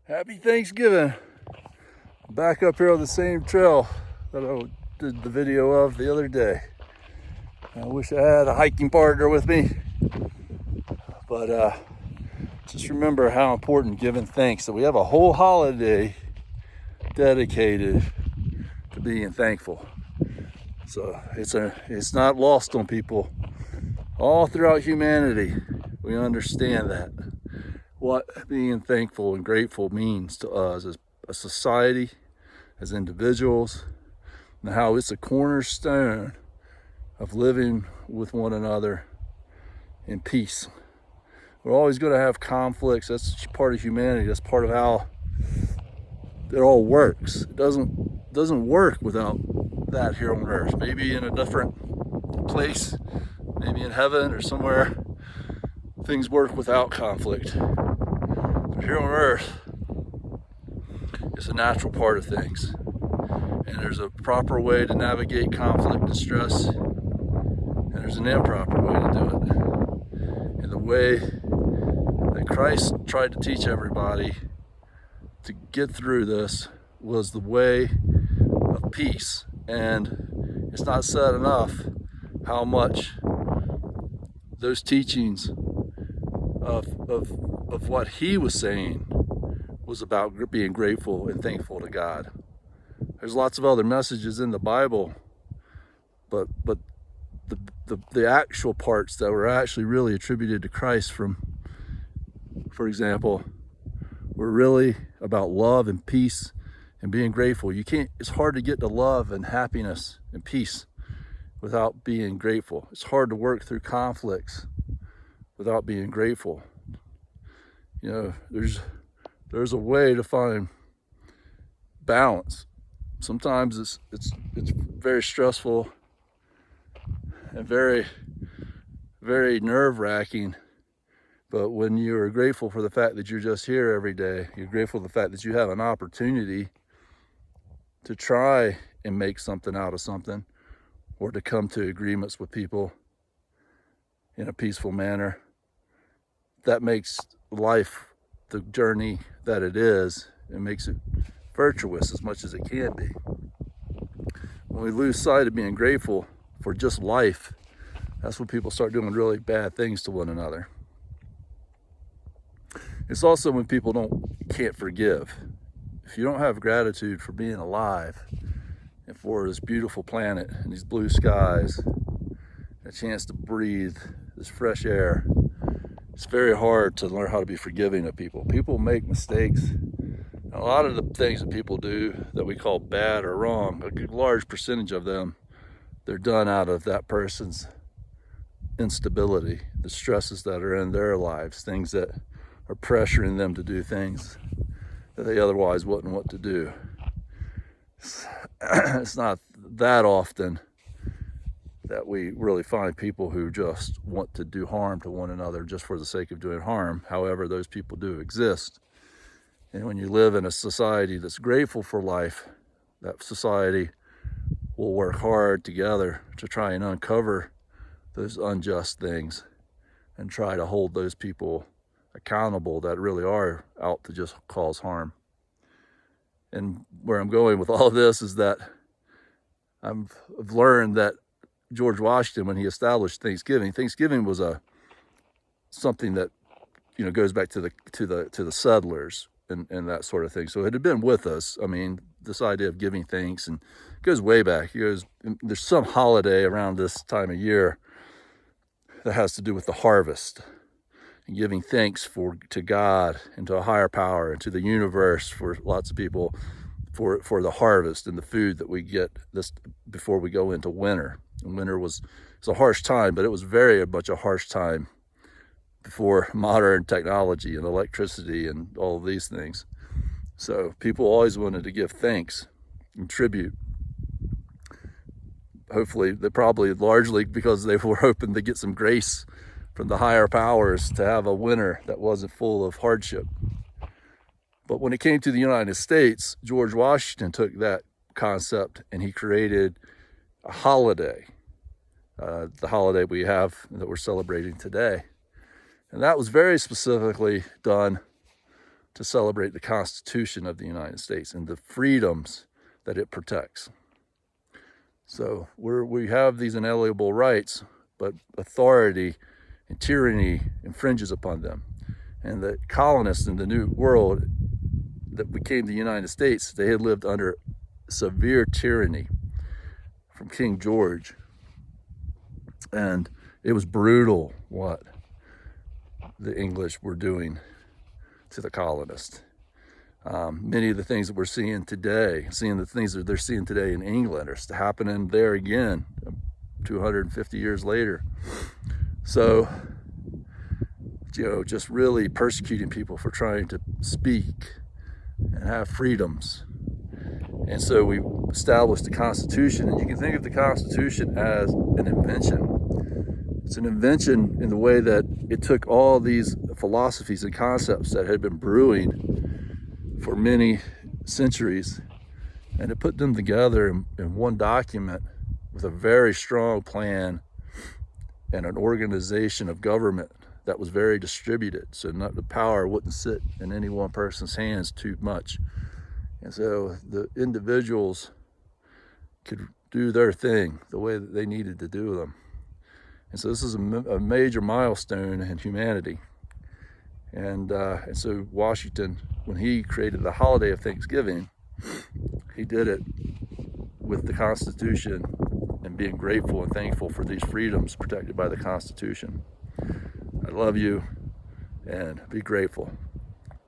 Happy Thanksgiving. Back up here on the same trail that I did the video of the other day. I wish I had a hiking partner with me, but just remember how important giving thanks, that we have a whole holiday dedicated to being thankful. So it's not lost on people. All throughout humanity, we understand that what being thankful and grateful means to us as a society, as individuals, and how it's a cornerstone of living with one another in peace. We're always going to have conflicts. That's part of humanity. That's part of how it all works. It doesn't work without that here on earth. Maybe in a different place, maybe in heaven or somewhere, things work without conflict. But here on earth, it's a natural part of things. And there's a proper way to navigate conflict and stress, and there's an improper way to do it. And the way that Christ tried to teach everybody to get through this was the way of peace. And it's not said enough how much those teachings of what he was saying was about being grateful and thankful to God. There's lots of other messages in the Bible, but the actual parts that were actually really attributed to Christ, from, for example, were really about love and peace and being grateful. It's hard to get to love and happiness and peace without being grateful. It's hard to work through conflicts without being grateful. You know, there's a way to find balance. Sometimes it's very stressful and very, very nerve-wracking. But when you are grateful for the fact that you're just here every day, you're grateful for the fact that you have an opportunity to try and make something out of something, or to come to agreements with people in a peaceful manner, that makes life the journey that it is. It makes it virtuous as much as it can be. When we lose sight of being grateful for just life, that's when people start doing really bad things to one another. It's also when people can't forgive. If you don't have gratitude for being alive and for this beautiful planet and these blue skies, a chance to breathe this fresh air, it's very hard to learn how to be forgiving of people. People make mistakes. A lot of the things that people do that we call bad or wrong, a large percentage of them, they're done out of that person's instability, the stresses that are in their lives, things that are pressuring them to do things that they otherwise wouldn't want to do. It's not that often that we really find people who just want to do harm to one another just for the sake of doing harm. However, those people do exist. And when you live in a society that's grateful for life, that society will work hard together to try and uncover those unjust things and try to hold those people accountable that really are out to just cause harm. And where I'm going with all of this is that I've learned that George Washington, when he established Thanksgiving was something that, you know, goes back to the settlers and that sort of thing. So it had been with us. I mean, this idea of giving thanks, and it goes way back. There's some holiday around this time of year that has to do with the harvest and giving thanks to God and to a higher power and to the universe, for lots of people, for the harvest and the food that we get this before we go into winter. And winter it's a harsh time, but it was very much a harsh time before modern technology and electricity and all of these things. So people always wanted to give thanks and tribute. Hopefully, they probably largely because they were hoping to get some grace from the higher powers to have a winter that wasn't full of hardship. But when it came to the United States, George Washington took that concept and he created a holiday, the holiday we have that we're celebrating today. And that was very specifically done to celebrate the Constitution of the United States and the freedoms that it protects. So we have these inalienable rights, but authority and tyranny infringes upon them. And the colonists in the New World that became the United States, they had lived under severe tyranny from King George. And it was brutal what the English were doing to the colonists. Many of the things that we're seeing today, the things that they're seeing today in England are happening there again 250 years later. So, just really persecuting people for trying to speak and have freedoms. And so we established the Constitution, and you can think of the Constitution as an invention. It's an invention in the way that it took all these philosophies and concepts that had been brewing for many centuries, and it put them together in one document with a very strong plan and an organization of government that was very distributed, so the power wouldn't sit in any one person's hands too much. And so the individuals could do their thing the way that they needed to do them. And so this is a major milestone in humanity. And so Washington, when he created the holiday of Thanksgiving, he did it with the Constitution and being grateful and thankful for these freedoms protected by the Constitution. I love you, and be grateful.